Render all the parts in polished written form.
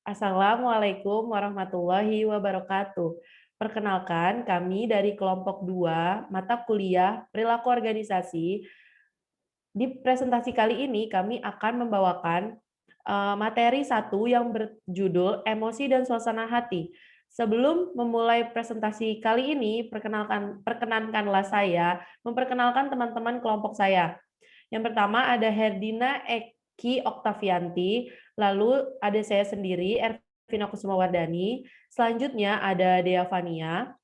Assalamualaikum warahmatullahi wabarakatuh. Perkenalkan, kami dari kelompok 2 mata kuliah Perilaku Organisasi. Di presentasi kali ini kami akan membawakan materi 1 yang berjudul Emosi dan Suasana Hati. Sebelum memulai presentasi kali ini, perkenankanlah saya memperkenalkan teman-teman kelompok saya. Yang pertama ada Herdina Eki Oktavianti, lalu ada saya sendiri, Ervina Kusumawardani, selanjutnya ada Dea Fania,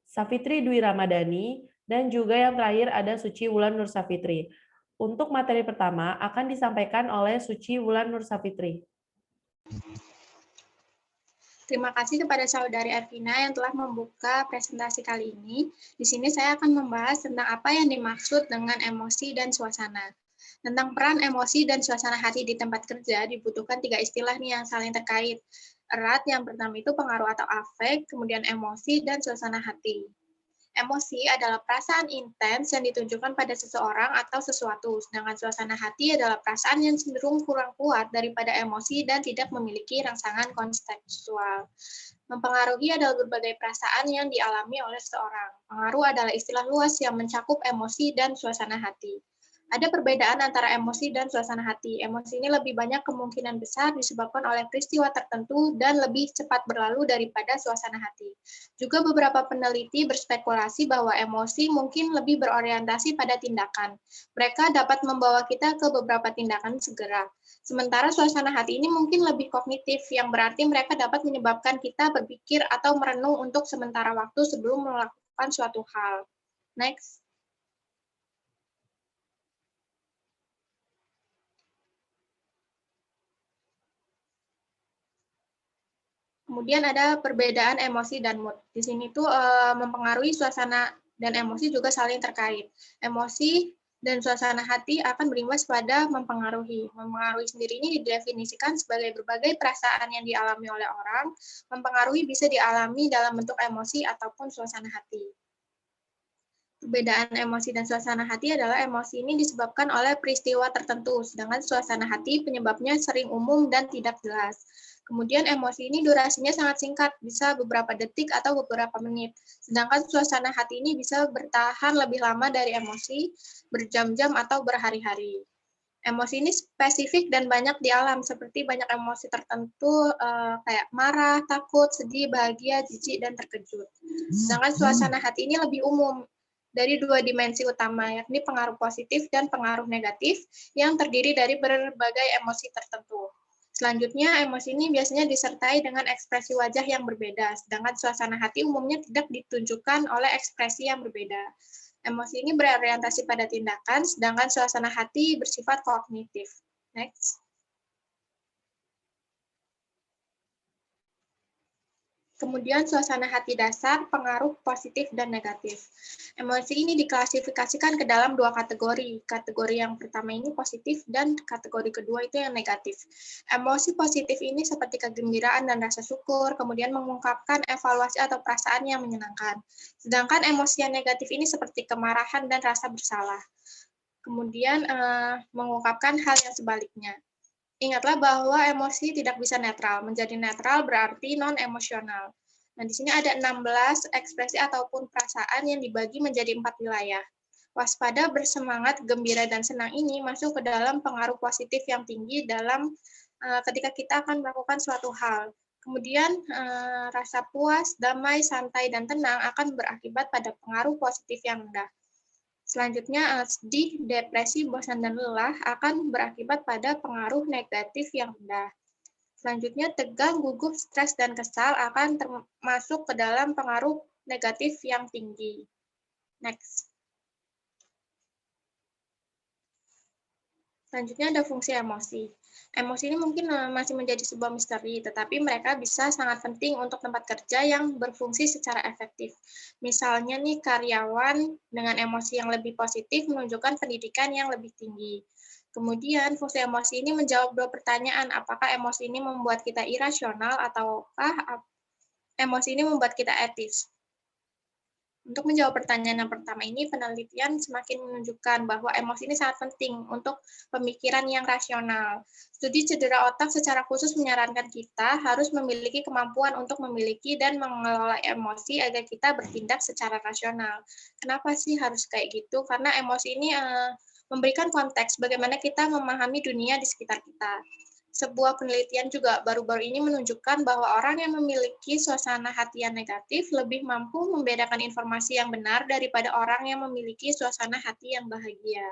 Safitri Dwi Ramadhani, dan juga yang terakhir ada Suci Wulan Nur Safitri. Untuk materi pertama akan disampaikan oleh Suci Wulan Nur Safitri. Terima kasih kepada Saudari Ervina yang telah membuka presentasi kali ini. Di sini saya akan membahas tentang apa yang dimaksud dengan emosi dan suasana. Tentang peran emosi dan suasana hati di tempat kerja dibutuhkan 3 istilah nih yang saling terkait. Erat yang pertama itu pengaruh atau afek, kemudian emosi, dan suasana hati. Emosi adalah perasaan intens yang ditunjukkan pada seseorang atau sesuatu, sedangkan suasana hati adalah perasaan yang cenderung kurang kuat daripada emosi dan tidak memiliki rangsangan kontekstual. Mempengaruhi adalah berbagai perasaan yang dialami oleh seseorang. Pengaruh adalah istilah luas yang mencakup emosi dan suasana hati. Ada perbedaan antara emosi dan suasana hati. Emosi ini lebih banyak kemungkinan besar disebabkan oleh peristiwa tertentu dan lebih cepat berlalu daripada suasana hati. Juga beberapa peneliti berspekulasi bahwa emosi mungkin lebih berorientasi pada tindakan. Mereka dapat membawa kita ke beberapa tindakan segera. Sementara suasana hati ini mungkin lebih kognitif, yang berarti mereka dapat menyebabkan kita berpikir atau merenung untuk sementara waktu sebelum melakukan suatu hal. Next. Kemudian ada perbedaan emosi dan mood. Di sini tuh mempengaruhi suasana dan emosi juga saling terkait. Emosi dan suasana hati akan berimbas pada mempengaruhi. Mempengaruhi sendiri ini didefinisikan sebagai berbagai perasaan yang dialami oleh orang. Mempengaruhi bisa dialami dalam bentuk emosi ataupun suasana hati. Perbedaan emosi dan suasana hati adalah emosi ini disebabkan oleh peristiwa tertentu, sedangkan suasana hati penyebabnya sering umum dan tidak jelas. Kemudian emosi ini durasinya sangat singkat, bisa beberapa detik atau beberapa menit. Sedangkan suasana hati ini bisa bertahan lebih lama dari emosi, berjam-jam atau berhari-hari. Emosi ini spesifik dan banyak di alam, seperti banyak emosi tertentu kayak marah, takut, sedih, bahagia, jijik, dan terkejut. Sedangkan suasana hati ini lebih umum, dari 2 dimensi utama, yakni pengaruh positif dan pengaruh negatif yang terdiri dari berbagai emosi tertentu. Selanjutnya, emosi ini biasanya disertai dengan ekspresi wajah yang berbeda, sedangkan suasana hati umumnya tidak ditunjukkan oleh ekspresi yang berbeda. Emosi ini berorientasi pada tindakan, sedangkan suasana hati bersifat kognitif. Next. Kemudian suasana hati dasar, pengaruh positif dan negatif. Emosi ini diklasifikasikan ke dalam 2 kategori. Kategori yang pertama ini positif dan kategori kedua itu yang negatif. Emosi positif ini seperti kegembiraan dan rasa syukur, kemudian mengungkapkan evaluasi atau perasaan yang menyenangkan. Sedangkan emosi yang negatif ini seperti kemarahan dan rasa bersalah. Kemudian mengungkapkan hal yang sebaliknya. Ingatlah bahwa emosi tidak bisa netral. Menjadi netral berarti non-emosional. Nah, di sini ada 16 ekspresi ataupun perasaan yang dibagi menjadi 4 wilayah. Waspada, bersemangat, gembira, dan senang ini masuk ke dalam pengaruh positif yang tinggi dalam ketika kita akan melakukan suatu hal. Kemudian rasa puas, damai, santai, dan tenang akan berakibat pada pengaruh positif yang rendah. Selanjutnya, sedih, depresi, bosan, dan lelah akan berakibat pada pengaruh negatif yang rendah. Selanjutnya, tegang, gugup, stres, dan kesal akan termasuk ke dalam pengaruh negatif yang tinggi. Next. Selanjutnya ada fungsi emosi. Emosi ini mungkin masih menjadi sebuah misteri, tetapi mereka bisa sangat penting untuk tempat kerja yang berfungsi secara efektif. Misalnya nih, karyawan dengan emosi yang lebih positif menunjukkan pendidikan yang lebih tinggi. Kemudian fungsi emosi ini menjawab 2 pertanyaan, apakah emosi ini membuat kita irasional ataukah emosi ini membuat kita etis. Untuk menjawab pertanyaan yang pertama ini, penelitian semakin menunjukkan bahwa emosi ini sangat penting untuk pemikiran yang rasional. Studi cedera otak secara khusus menyarankan kita harus memiliki kemampuan untuk memiliki dan mengelola emosi agar kita bertindak secara rasional. Kenapa sih harus kayak gitu? Karena emosi ini memberikan konteks bagaimana kita memahami dunia di sekitar kita. Sebuah penelitian juga baru-baru ini menunjukkan bahwa orang yang memiliki suasana hati yang negatif lebih mampu membedakan informasi yang benar daripada orang yang memiliki suasana hati yang bahagia.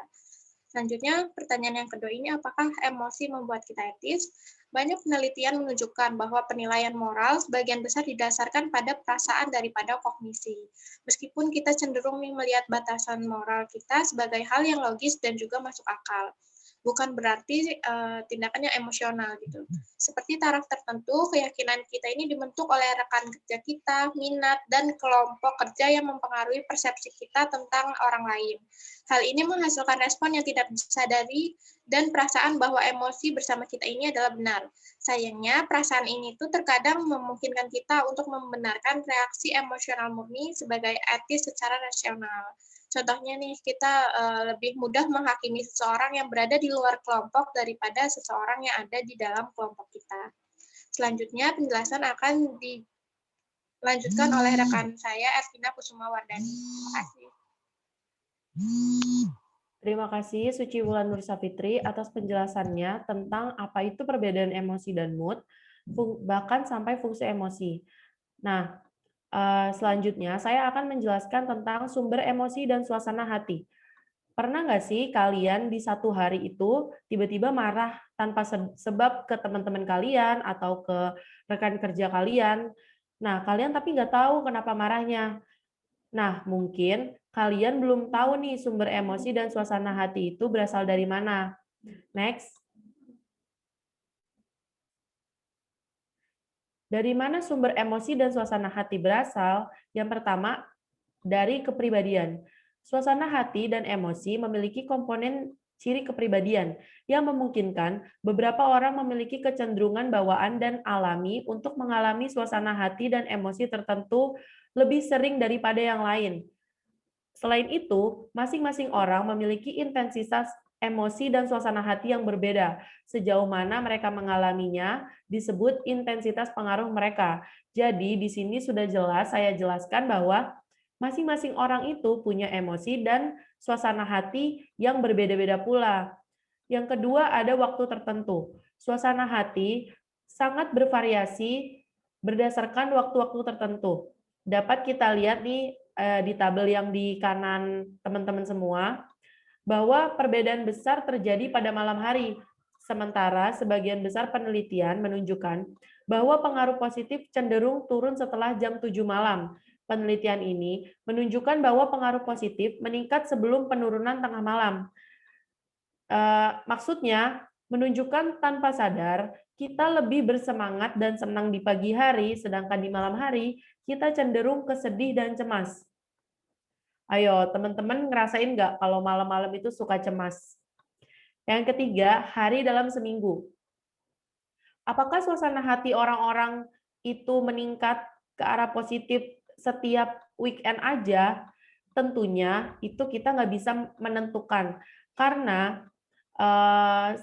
Selanjutnya, pertanyaan yang kedua ini, apakah emosi membuat kita etis? Banyak penelitian menunjukkan bahwa penilaian moral sebagian besar didasarkan pada perasaan daripada kognisi. Meskipun kita cenderung melihat batasan moral kita sebagai hal yang logis dan juga masuk akal, bukan berarti tindakan yang emosional gitu. Seperti taraf tertentu, keyakinan kita ini dibentuk oleh rekan kerja kita, minat, dan kelompok kerja yang mempengaruhi persepsi kita tentang orang lain. Hal ini menghasilkan respon yang tidak disadari dan perasaan bahwa emosi bersama kita ini adalah benar. Sayangnya, perasaan ini tuh terkadang memungkinkan kita untuk membenarkan reaksi emosional murni sebagai etis secara rasional. Contohnya nih, kita lebih mudah menghakimi seseorang yang berada di luar kelompok daripada seseorang yang ada di dalam kelompok kita. Selanjutnya, penjelasan akan dilanjutkan oleh rekan saya, Ervina Kusuma Wardani. Terima kasih. Terima kasih Suci Wulan Nur Safitri atas penjelasannya tentang apa itu perbedaan emosi dan mood, bahkan sampai fungsi emosi. Nah, selanjutnya saya akan menjelaskan tentang sumber emosi dan suasana hati. Pernah nggak sih kalian di satu hari itu tiba-tiba marah tanpa sebab ke teman-teman kalian atau ke rekan kerja kalian? Nah, kalian tapi nggak tahu kenapa marahnya. Nah, mungkin kalian belum tahu nih sumber emosi dan suasana hati itu berasal dari mana. Next. Dari mana sumber emosi dan suasana hati berasal? Yang pertama, dari kepribadian. Suasana hati dan emosi memiliki komponen ciri kepribadian yang memungkinkan beberapa orang memiliki kecenderungan bawaan dan alami untuk mengalami suasana hati dan emosi tertentu lebih sering daripada yang lain. Selain itu, masing-masing orang memiliki intensitas emosi dan suasana hati yang berbeda. Sejauh mana mereka mengalaminya disebut intensitas pengaruh mereka. Jadi di sini sudah jelas saya jelaskan bahwa masing-masing orang itu punya emosi dan suasana hati yang berbeda-beda pula. Yang kedua ada waktu tertentu. Suasana hati sangat bervariasi berdasarkan waktu-waktu tertentu. Dapat kita lihat nih di tabel yang di kanan teman-teman semua, bahwa perbedaan besar terjadi pada malam hari. Sementara sebagian besar penelitian menunjukkan bahwa pengaruh positif cenderung turun setelah jam 7 malam. Penelitian ini menunjukkan bahwa pengaruh positif meningkat sebelum penurunan tengah malam. Maksudnya, menunjukkan tanpa sadar, kita lebih bersemangat dan senang di pagi hari, sedangkan di malam hari, kita cenderung kesedih dan cemas. Ayo, teman-teman ngerasain nggak kalau malam-malam itu suka cemas? Yang ketiga, hari dalam seminggu. Apakah suasana hati orang-orang itu meningkat ke arah positif setiap weekend aja? Tentunya itu kita nggak bisa menentukan. Karena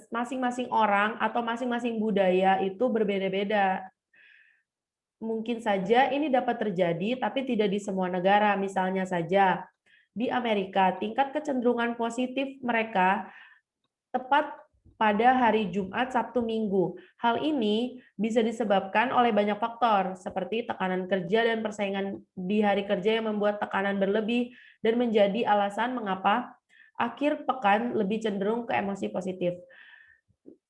masing-masing orang atau masing-masing budaya itu berbeda-beda. Mungkin saja ini dapat terjadi, tapi tidak di semua negara. Misalnya saja, di Amerika, tingkat kecenderungan positif mereka tepat pada hari Jumat, Sabtu, Minggu. Hal ini bisa disebabkan oleh banyak faktor, seperti tekanan kerja dan persaingan di hari kerja yang membuat tekanan berlebih dan menjadi alasan mengapa akhir pekan lebih cenderung ke emosi positif.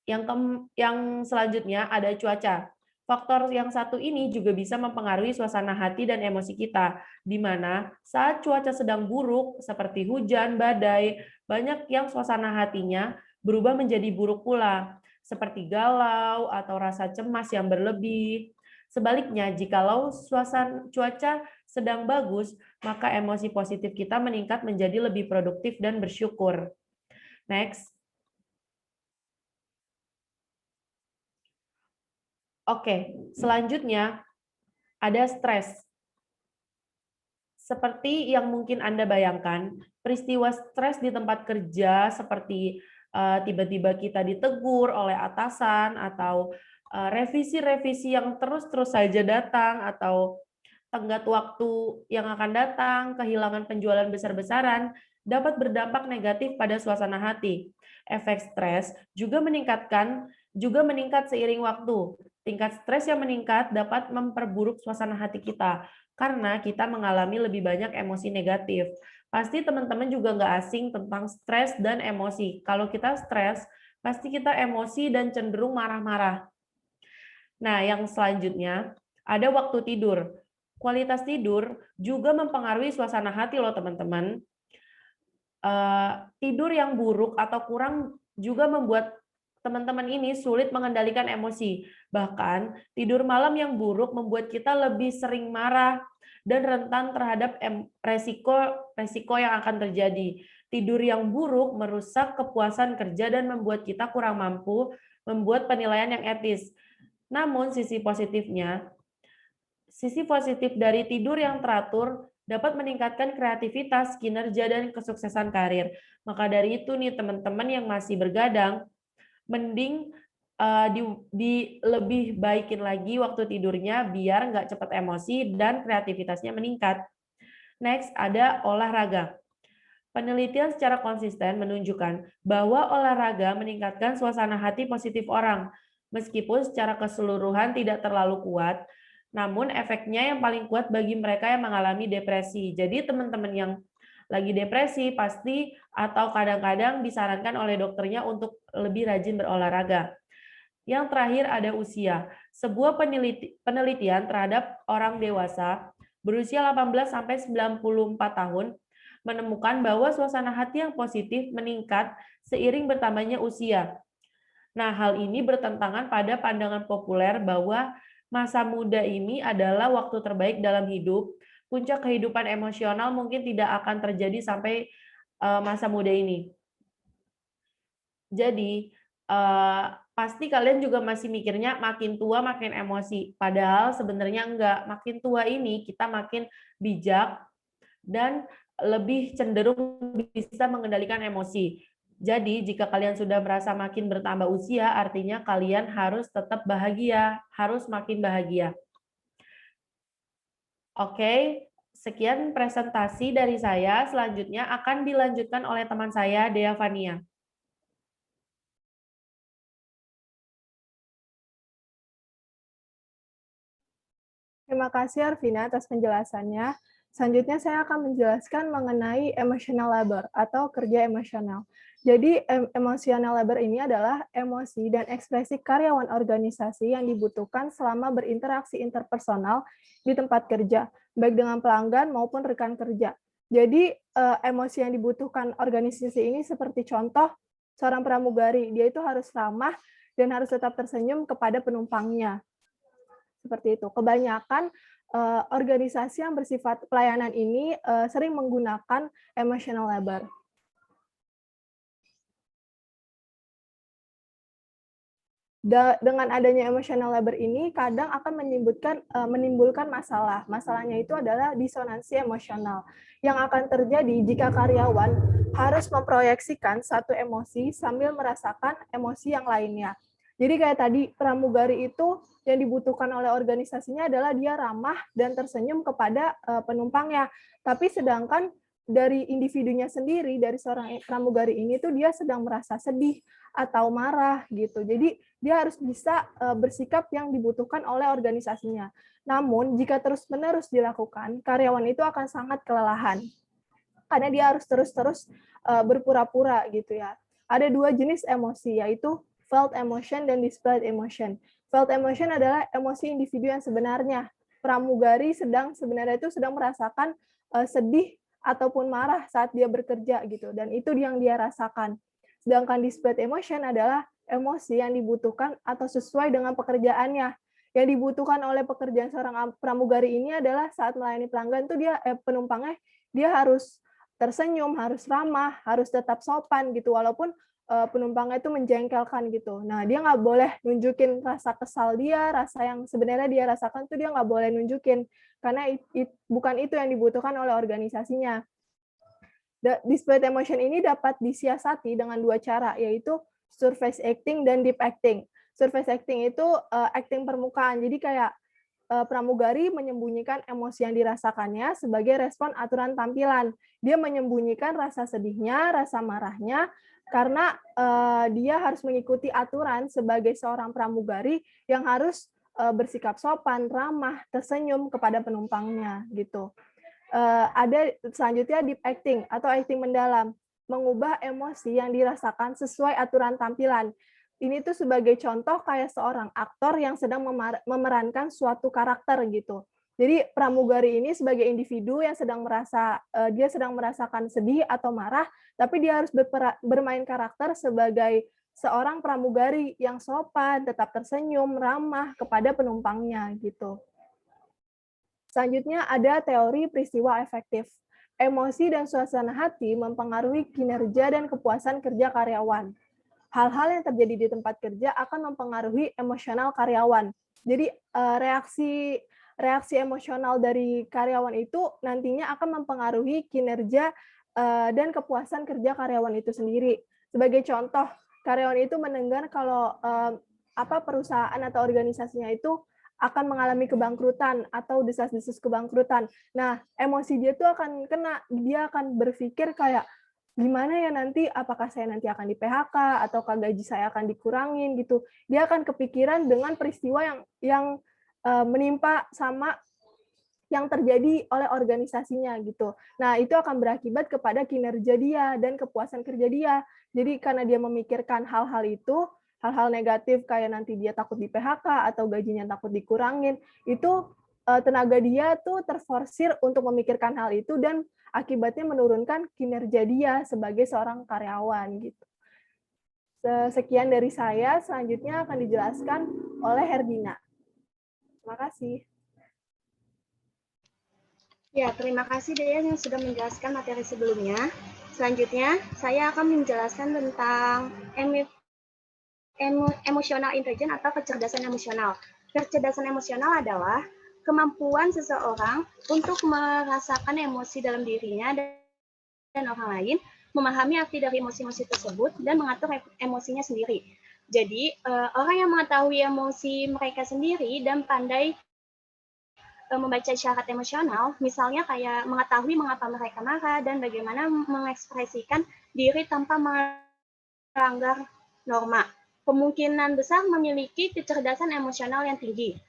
Yang selanjutnya ada cuaca. Faktor yang satu ini juga bisa mempengaruhi suasana hati dan emosi kita, di mana saat cuaca sedang buruk, seperti hujan, badai, banyak yang suasana hatinya berubah menjadi buruk pula, seperti galau atau rasa cemas yang berlebih. Sebaliknya, jikalau suasana cuaca sedang bagus, maka emosi positif kita meningkat menjadi lebih produktif dan bersyukur. Next. Oke, selanjutnya ada stres. Seperti yang mungkin Anda bayangkan, peristiwa stres di tempat kerja seperti tiba-tiba kita ditegur oleh atasan atau revisi-revisi yang terus-terus saja datang atau tenggat waktu yang akan datang, kehilangan penjualan besar-besaran, dapat berdampak negatif pada suasana hati. Efek stres juga meningkat seiring waktu. Tingkat stres yang meningkat dapat memperburuk suasana hati kita karena kita mengalami lebih banyak emosi negatif. Pasti teman-teman juga nggak asing tentang stres dan emosi. Kalau kita stres, pasti kita emosi dan cenderung marah-marah. Nah, yang selanjutnya ada waktu tidur. Kualitas tidur juga mempengaruhi suasana hati loh teman-teman. Tidur yang buruk atau kurang juga membuat teman-teman ini sulit mengendalikan emosi. Bahkan, tidur malam yang buruk membuat kita lebih sering marah dan rentan terhadap resiko yang akan terjadi. Tidur yang buruk merusak kepuasan kerja dan membuat kita kurang mampu membuat penilaian yang etis. Namun, sisi positif dari tidur yang teratur dapat meningkatkan kreativitas, kinerja, dan kesuksesan karir. Maka dari itu nih teman-teman yang masih bergadang, mending lebih baikin lagi waktu tidurnya biar nggak cepat emosi dan kreativitasnya meningkat. Next, ada olahraga. Penelitian secara konsisten menunjukkan bahwa olahraga meningkatkan suasana hati positif orang. Meskipun secara keseluruhan tidak terlalu kuat, namun efeknya yang paling kuat bagi mereka yang mengalami depresi. Jadi teman-teman yang lagi depresi pasti atau kadang-kadang disarankan oleh dokternya untuk lebih rajin berolahraga. Yang terakhir ada usia. Sebuah penelitian terhadap orang dewasa berusia 18 sampai 94 tahun menemukan bahwa suasana hati yang positif meningkat seiring bertambahnya usia. Nah, hal ini bertentangan pada pandangan populer bahwa masa muda ini adalah waktu terbaik dalam hidup. Puncak kehidupan emosional mungkin tidak akan terjadi sampai masa muda ini. Jadi, pasti kalian juga masih mikirnya makin tua makin emosi. Padahal sebenarnya enggak. Makin tua ini kita makin bijak dan lebih cenderung bisa mengendalikan emosi. Jadi, jika kalian sudah merasa makin bertambah usia, artinya kalian harus tetap bahagia, harus makin bahagia. Oke, sekian presentasi dari saya. Selanjutnya akan dilanjutkan oleh teman saya, Dea Fania. Terima kasih Arvina atas penjelasannya. Selanjutnya saya akan menjelaskan mengenai emotional labor atau kerja emosional. Jadi emotional labor ini adalah emosi dan ekspresi karyawan organisasi yang dibutuhkan selama berinteraksi interpersonal di tempat kerja, baik dengan pelanggan maupun rekan kerja. Jadi emosi yang dibutuhkan organisasi ini seperti contoh seorang pramugari, dia itu harus ramah dan harus tetap tersenyum kepada penumpangnya. Seperti itu. Kebanyakan organisasi yang bersifat pelayanan ini sering menggunakan emotional labor. Dengan adanya emotional labor ini kadang akan menimbulkan masalah. Masalahnya itu adalah disonansi emosional yang akan terjadi jika karyawan harus memproyeksikan satu emosi sambil merasakan emosi yang lainnya. Jadi kayak tadi pramugari itu yang dibutuhkan oleh organisasinya adalah dia ramah dan tersenyum kepada penumpangnya. Tapi sedangkan dari individunya sendiri, dari seorang pramugari ini tuh dia sedang merasa sedih atau marah gitu. Jadi dia harus bisa bersikap yang dibutuhkan oleh organisasinya. Namun jika terus-menerus dilakukan, karyawan itu akan sangat kelelahan. Karena dia harus terus-terus berpura-pura gitu ya. Ada dua jenis emosi, yaitu felt emotion dan displayed emotion. Felt emotion adalah emosi individu yang sebenarnya. Pramugari sebenarnya itu sedang merasakan sedih ataupun marah saat dia bekerja gitu, dan itu yang dia rasakan. Sedangkan displayed emotion adalah emosi yang dibutuhkan atau sesuai dengan pekerjaannya. Yang dibutuhkan oleh pekerjaan seorang pramugari ini adalah saat melayani pelanggan tuh dia penumpangnya dia harus tersenyum, harus ramah, harus tetap sopan gitu, walaupun penumpangnya itu menjengkelkan gitu. Nah, dia nggak boleh nunjukin rasa kesal dia, rasa yang sebenarnya dia rasakan tuh dia nggak boleh nunjukin, karena bukan itu yang dibutuhkan oleh organisasinya. Displayed emotion ini dapat disiasati dengan 2 cara, yaitu surface acting dan deep acting. Surface acting itu acting permukaan, jadi kayak pramugari menyembunyikan emosi yang dirasakannya sebagai respon aturan tampilan. Dia menyembunyikan rasa sedihnya, rasa marahnya, karena dia harus mengikuti aturan sebagai seorang pramugari yang harus bersikap sopan, ramah, tersenyum kepada penumpangnya gitu. Ada selanjutnya deep acting atau acting mendalam, mengubah emosi yang dirasakan sesuai aturan tampilan. Ini tuh sebagai contoh kayak seorang aktor yang sedang memerankan suatu karakter gitu. Jadi pramugari ini sebagai individu yang dia sedang merasakan sedih atau marah, tapi dia harus bermain karakter sebagai seorang pramugari yang sopan, tetap tersenyum, ramah kepada penumpangnya gitu. Selanjutnya ada teori peristiwa efektif. Emosi dan suasana hati mempengaruhi kinerja dan kepuasan kerja karyawan. Hal-hal yang terjadi di tempat kerja akan mempengaruhi emosional karyawan. Jadi reaksi emosional dari karyawan itu nantinya akan mempengaruhi kinerja dan kepuasan kerja karyawan itu sendiri. Sebagai contoh, karyawan itu mendengar kalau perusahaan atau organisasinya itu akan mengalami kebangkrutan atau desas-desus kebangkrutan. Nah, emosi dia tuh akan kena, dia akan berpikir kayak, gimana ya nanti, apakah saya nanti akan di PHK, ataukah gaji saya akan dikurangin gitu. Dia akan kepikiran dengan peristiwa yang menimpa sama yang terjadi oleh organisasinya gitu. Nah, itu akan berakibat kepada kinerja dia dan kepuasan kerja dia. Jadi karena dia memikirkan hal-hal itu, hal-hal negatif kayak nanti dia takut di PHK atau gajinya takut dikurangin, itu tenaga dia tuh terforsir untuk memikirkan hal itu dan akibatnya menurunkan kinerja dia sebagai seorang karyawan gitu. Sekian dari saya, selanjutnya akan dijelaskan oleh Herdina. Terima kasih. Ya, terima kasih Dean yang sudah menjelaskan materi sebelumnya. Selanjutnya, saya akan menjelaskan tentang emotional intelligence atau kecerdasan emosional. Kecerdasan emosional adalah kemampuan seseorang untuk merasakan emosi dalam dirinya dan orang lain, memahami arti dari emosi-emosi tersebut, dan mengatur emosinya sendiri. Jadi, orang yang mengetahui emosi mereka sendiri dan pandai membaca isyarat emosional, misalnya kayak mengetahui mengapa mereka marah dan bagaimana mengekspresikan diri tanpa melanggar norma. Kemungkinan besar memiliki kecerdasan emosional yang tinggi.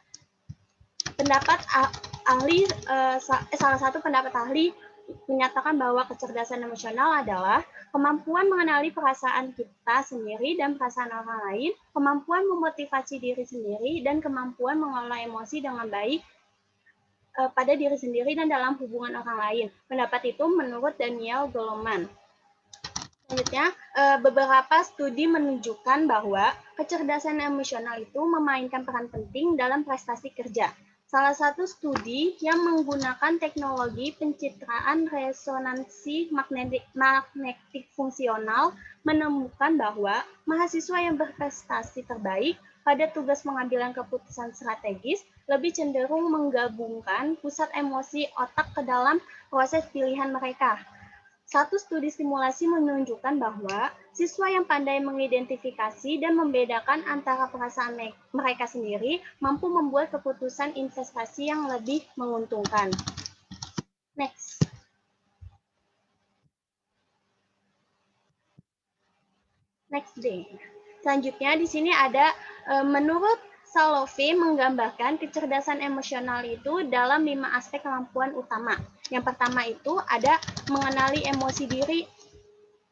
Salah satu pendapat ahli menyatakan bahwa kecerdasan emosional adalah kemampuan mengenali perasaan kita sendiri dan perasaan orang lain, kemampuan memotivasi diri sendiri, dan kemampuan mengelola emosi dengan baik pada diri sendiri dan dalam hubungan orang lain. Pendapat itu menurut Daniel Goleman. Selanjutnya, beberapa studi menunjukkan bahwa kecerdasan emosional itu memainkan peran penting dalam prestasi kerja. Salah satu studi yang menggunakan teknologi pencitraan resonansi magnetik fungsional menemukan bahwa mahasiswa yang berprestasi terbaik pada tugas pengambilan keputusan strategis lebih cenderung menggabungkan pusat emosi otak ke dalam proses pilihan mereka. Satu studi simulasi menunjukkan bahwa siswa yang pandai mengidentifikasi dan membedakan antara perasaan mereka sendiri mampu membuat keputusan investasi yang lebih menguntungkan. Next. Next day. Selanjutnya di sini ada menurut Salovey menggambarkan kecerdasan emosional itu dalam 5 aspek kemampuan utama. Yang pertama itu ada mengenali emosi diri.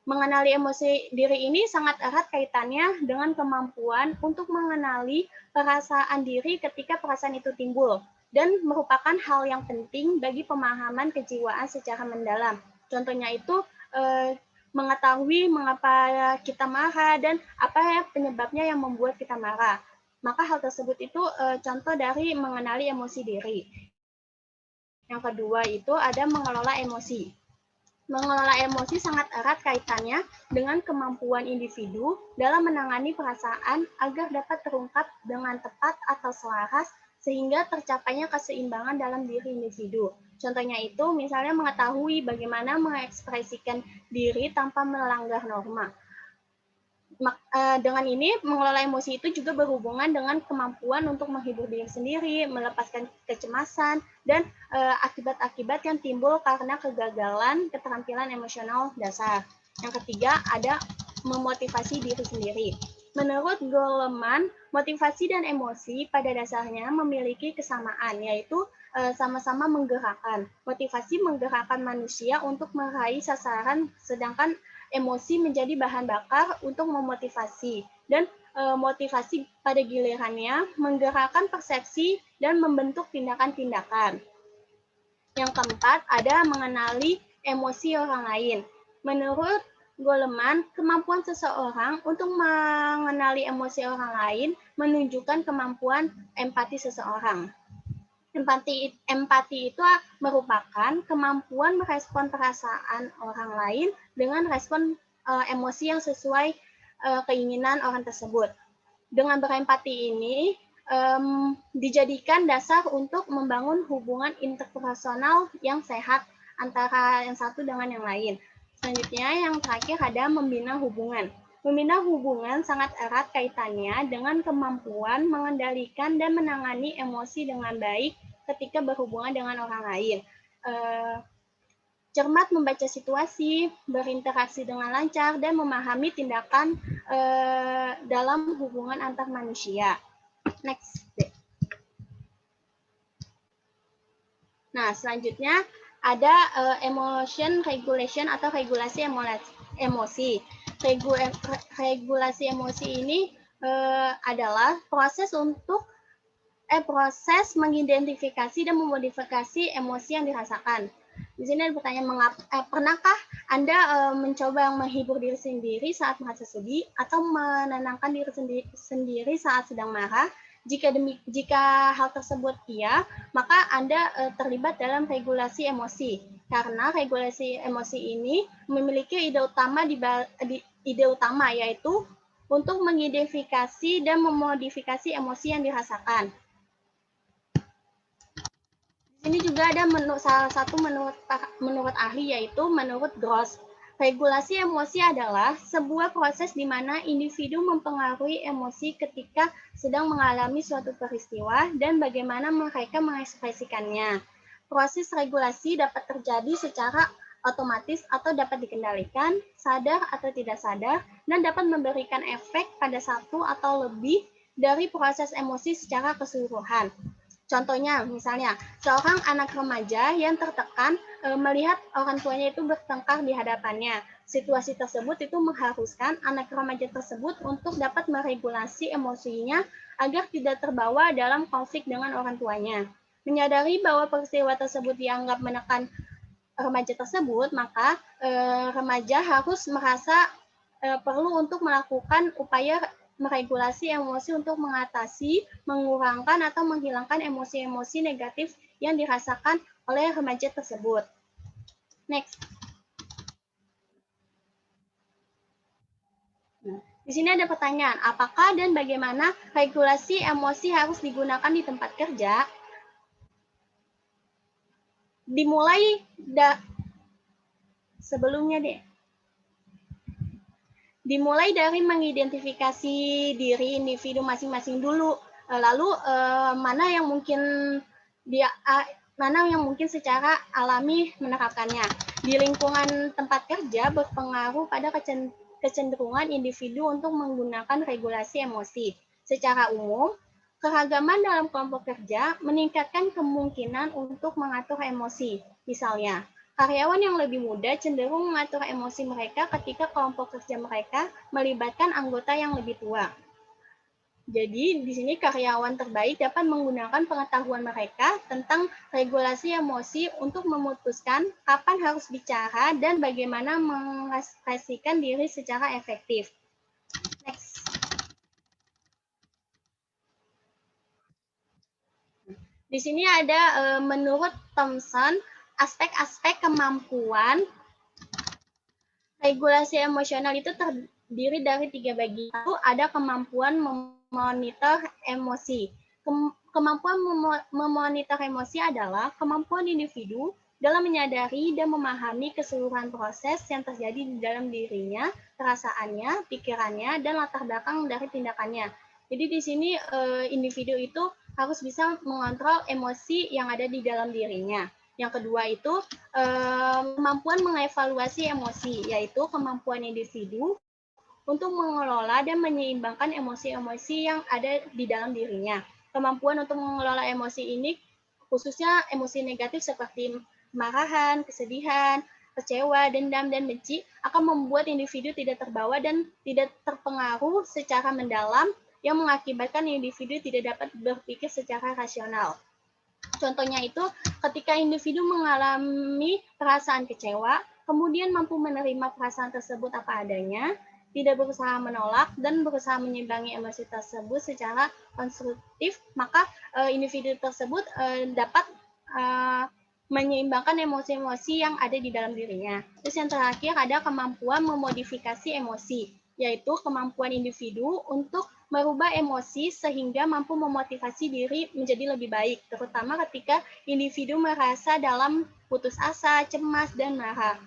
Mengenali emosi diri ini sangat erat kaitannya dengan kemampuan untuk mengenali perasaan diri ketika perasaan itu timbul dan merupakan hal yang penting bagi pemahaman kejiwaan secara mendalam. Contohnya itu mengetahui mengapa kita marah dan apa ya penyebabnya yang membuat kita marah. Maka hal tersebut itu contoh dari mengenali emosi diri. Yang kedua itu ada mengelola emosi. Mengelola emosi sangat erat kaitannya dengan kemampuan individu dalam menangani perasaan agar dapat terungkap dengan tepat atau selaras sehingga tercapainya keseimbangan dalam diri individu. Contohnya itu misalnya mengetahui bagaimana mengekspresikan diri tanpa melanggar norma. Dengan ini, mengelola emosi itu juga berhubungan dengan kemampuan untuk menghibur diri sendiri, melepaskan kecemasan, dan akibat-akibat yang timbul karena kegagalan keterampilan emosional dasar. Yang ketiga, ada memotivasi diri sendiri. Menurut Goleman, motivasi dan emosi pada dasarnya memiliki kesamaan, yaitu sama-sama menggerakkan. Motivasi menggerakkan manusia untuk meraih sasaran, sedangkan emosi menjadi bahan bakar untuk memotivasi. Dan motivasi pada gilirannya menggerakkan persepsi dan membentuk tindakan-tindakan. Yang keempat, ada mengenali emosi orang lain. Menurut Goleman, kemampuan seseorang untuk mengenali emosi orang lain menunjukkan kemampuan empati seseorang. Empati itu merupakan kemampuan merespon perasaan orang lain dengan respon emosi yang sesuai keinginan orang tersebut. Dengan berempati ini dijadikan dasar untuk membangun hubungan interpersonal yang sehat antara yang satu dengan yang lain. Selanjutnya yang terakhir ada membina hubungan. Membina hubungan sangat erat kaitannya dengan kemampuan mengendalikan dan menangani emosi dengan baik ketika berhubungan dengan orang lain. Cermat membaca situasi, berinteraksi dengan lancar, dan memahami tindakan dalam hubungan antar manusia. Next. Nah, selanjutnya ada emotion regulation atau regulasi emosi. Regulasi emosi ini adalah proses mengidentifikasi dan memodifikasi emosi yang dirasakan. Di sini ada pertanyaan, pernahkah Anda mencoba menghibur diri sendiri saat merasa sedih atau menenangkan diri sendiri saat sedang marah? Jika hal tersebut iya, maka Anda terlibat dalam regulasi emosi. Karena regulasi emosi ini memiliki ide utama yaitu untuk mengidentifikasi dan memodifikasi emosi yang dirasakan. Di sini juga ada salah satu menurut ahli, yaitu menurut Gross. Regulasi emosi adalah sebuah proses di mana individu mempengaruhi emosi ketika sedang mengalami suatu peristiwa dan bagaimana mereka mengekspresikannya. Proses regulasi dapat terjadi secara otomatis atau dapat dikendalikan, sadar atau tidak sadar, dan dapat memberikan efek pada satu atau lebih dari proses emosi secara keseluruhan. Contohnya, misalnya, seorang anak remaja yang tertekan melihat orang tuanya itu bertengkar di hadapannya. Situasi tersebut itu mengharuskan anak remaja tersebut untuk dapat meregulasi emosinya agar tidak terbawa dalam konflik dengan orang tuanya. Menyadari bahwa peristiwa tersebut dianggap menekan remaja tersebut, maka remaja harus merasa perlu untuk melakukan upaya meregulasi emosi untuk mengatasi, mengurangkan, atau menghilangkan emosi-emosi negatif yang dirasakan oleh remaja tersebut. Next. Nah, di sini ada pertanyaan, apakah dan bagaimana regulasi emosi harus digunakan di tempat kerja? Dimulai dari mengidentifikasi diri individu masing-masing dulu. Lalu mana yang mungkin secara alami menerapkannya. Di lingkungan tempat kerja berpengaruh pada kecenderungan individu untuk menggunakan regulasi emosi. Secara umum, keragaman dalam kelompok kerja meningkatkan kemungkinan untuk mengatur emosi. Misalnya, karyawan yang lebih muda cenderung mengatur emosi mereka ketika kelompok kerja mereka melibatkan anggota yang lebih tua. Jadi, di sini karyawan terbaik dapat menggunakan pengetahuan mereka tentang regulasi emosi untuk memutuskan kapan harus bicara dan bagaimana mengekspresikan diri secara efektif. Next. Di sini ada menurut Thompson aspek-aspek kemampuan Regulasi emosional itu terdiri dari 3 bagian. Satu, ada kemampuan memonitor emosi. Kemampuan memonitor emosi adalah kemampuan individu dalam menyadari dan memahami keseluruhan proses yang terjadi di dalam dirinya, perasaannya, pikirannya, dan latar belakang dari tindakannya. Jadi di sini individu itu harus bisa mengontrol emosi yang ada di dalam dirinya. Yang kedua itu kemampuan mengevaluasi emosi, yaitu kemampuan individu untuk mengelola dan menyeimbangkan emosi-emosi yang ada di dalam dirinya. Kemampuan untuk mengelola emosi ini khususnya emosi negatif seperti kemarahan, kesedihan, kecewa, dendam, dan benci akan membuat individu tidak terbawa dan tidak terpengaruh secara mendalam yang mengakibatkan individu tidak dapat berpikir secara rasional. Contohnya itu ketika individu mengalami perasaan kecewa, kemudian mampu menerima perasaan tersebut apa adanya, tidak berusaha menolak dan berusaha menyimbangi emosi tersebut secara konstruktif, maka individu tersebut dapat menyeimbangkan emosi-emosi yang ada di dalam dirinya. Terus yang terakhir ada kemampuan memodifikasi emosi, yaitu kemampuan individu untuk merubah emosi sehingga mampu memotivasi diri menjadi lebih baik, terutama ketika individu merasa dalam putus asa, cemas, dan marah.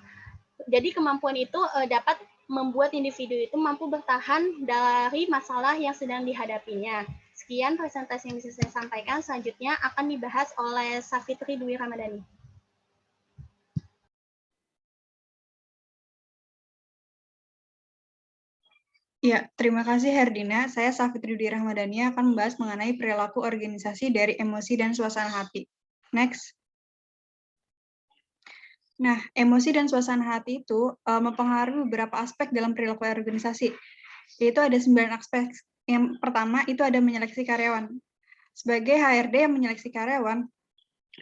Jadi kemampuan itu dapat membuat individu itu mampu bertahan dari masalah yang sedang dihadapinya. Sekian presentasi yang bisa saya sampaikan, selanjutnya akan dibahas oleh Safitri Dwi Ramadhani. Ya, terima kasih Herdina. Saya Safitri Dwi Ramadhani akan membahas mengenai perilaku organisasi dari emosi dan suasana hati. Next. Nah, emosi dan suasana hati itu mempengaruhi beberapa aspek dalam perilaku organisasi. Yaitu ada 9 aspek. Yang pertama itu ada menyeleksi karyawan. Sebagai HRD yang menyeleksi karyawan,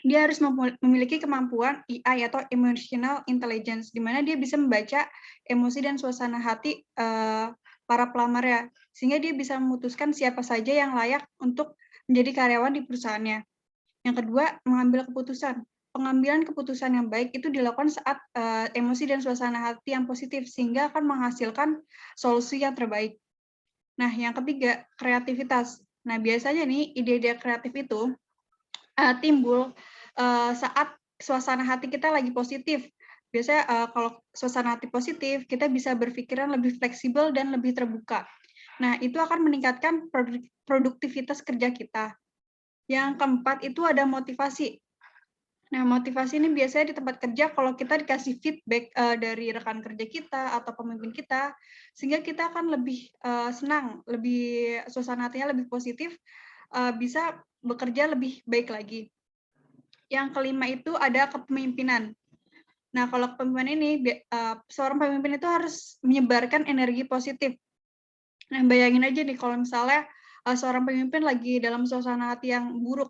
dia harus memiliki kemampuan EI atau Emotional Intelligence, di mana dia bisa membaca emosi dan suasana hati para pelamarnya, sehingga dia bisa memutuskan siapa saja yang layak untuk menjadi karyawan di perusahaannya. Yang kedua, mengambil keputusan. Pengambilan keputusan yang baik itu dilakukan saat emosi dan suasana hati yang positif, sehingga akan menghasilkan solusi yang terbaik. Nah, yang ketiga, kreativitas. Nah, biasanya nih, ide-ide kreatif itu timbul saat suasana hati kita lagi positif. Biasanya kalau suasana hati positif, kita bisa berpikiran lebih fleksibel dan lebih terbuka. Nah, itu akan meningkatkan produktivitas kerja kita. Yang keempat itu ada motivasi. Nah, motivasi ini biasanya di tempat kerja kalau kita dikasih feedback dari rekan kerja kita atau pemimpin kita, sehingga kita akan lebih senang, lebih suasana hatinya lebih positif, bisa bekerja lebih baik lagi. Yang kelima itu ada kepemimpinan. Nah, kalau kepemimpinan ini, seorang pemimpin itu harus menyebarkan energi positif. Nah, bayangin aja nih kalau misalnya seorang pemimpin lagi dalam suasana hati yang buruk,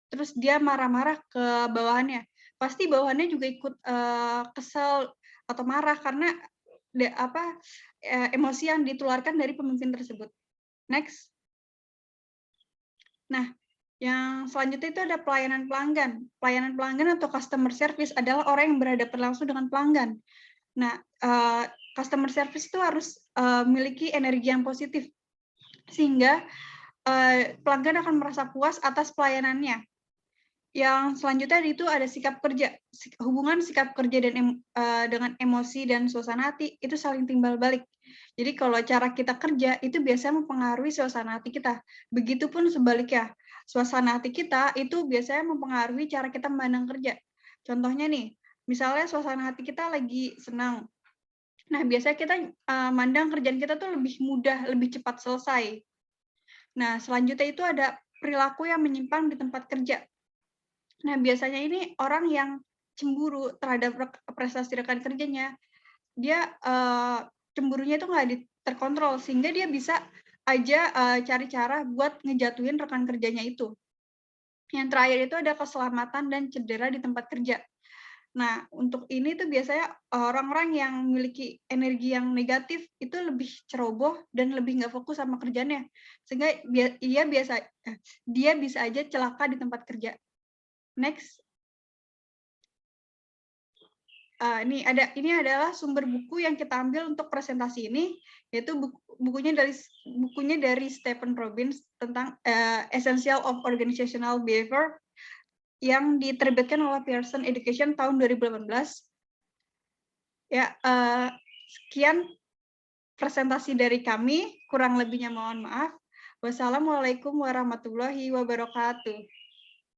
terus dia marah-marah ke bawahannya, pasti bawahannya juga ikut kesel atau marah karena emosi yang ditularkan dari pemimpin tersebut. Next. Nah, yang selanjutnya itu ada pelayanan pelanggan. Pelayanan pelanggan atau customer service adalah orang yang berhadapan langsung dengan pelanggan. Nah, customer service itu harus memiliki energi yang positif, sehingga pelanggan akan merasa puas atas pelayanannya. Yang selanjutnya itu ada sikap kerja. Hubungan sikap kerja dan dengan emosi dan suasana hati itu saling timbal balik. Jadi kalau cara kita kerja itu biasanya mempengaruhi suasana hati kita. Begitupun sebaliknya. Suasana hati kita itu biasanya mempengaruhi cara kita memandang kerja. Contohnya nih, misalnya suasana hati kita lagi senang. Nah, biasanya kita mandang kerjaan kita tuh lebih mudah, lebih cepat selesai. Nah, selanjutnya itu ada perilaku yang menyimpang di tempat kerja. Nah, biasanya ini orang yang cemburu terhadap prestasi rekan kerjanya, dia cemburunya itu nggak terkontrol, sehingga dia bisa aja cari cara buat ngejatuhin rekan kerjanya itu. Yang terakhir itu ada keselamatan dan cedera di tempat kerja. Nah, untuk ini tuh biasanya orang-orang yang memiliki energi yang negatif itu lebih ceroboh dan lebih nggak fokus sama kerjanya, sehingga dia bisa aja celaka di tempat kerja. Next. Ini adalah sumber buku yang kita ambil untuk presentasi ini, yaitu bukunya dari Stephen Robbins tentang Essential of Organizational Behavior yang diterbitkan oleh Pearson Education tahun 2018. Ya, sekian presentasi dari kami, kurang lebihnya mohon maaf. Wassalamualaikum warahmatullahi wabarakatuh.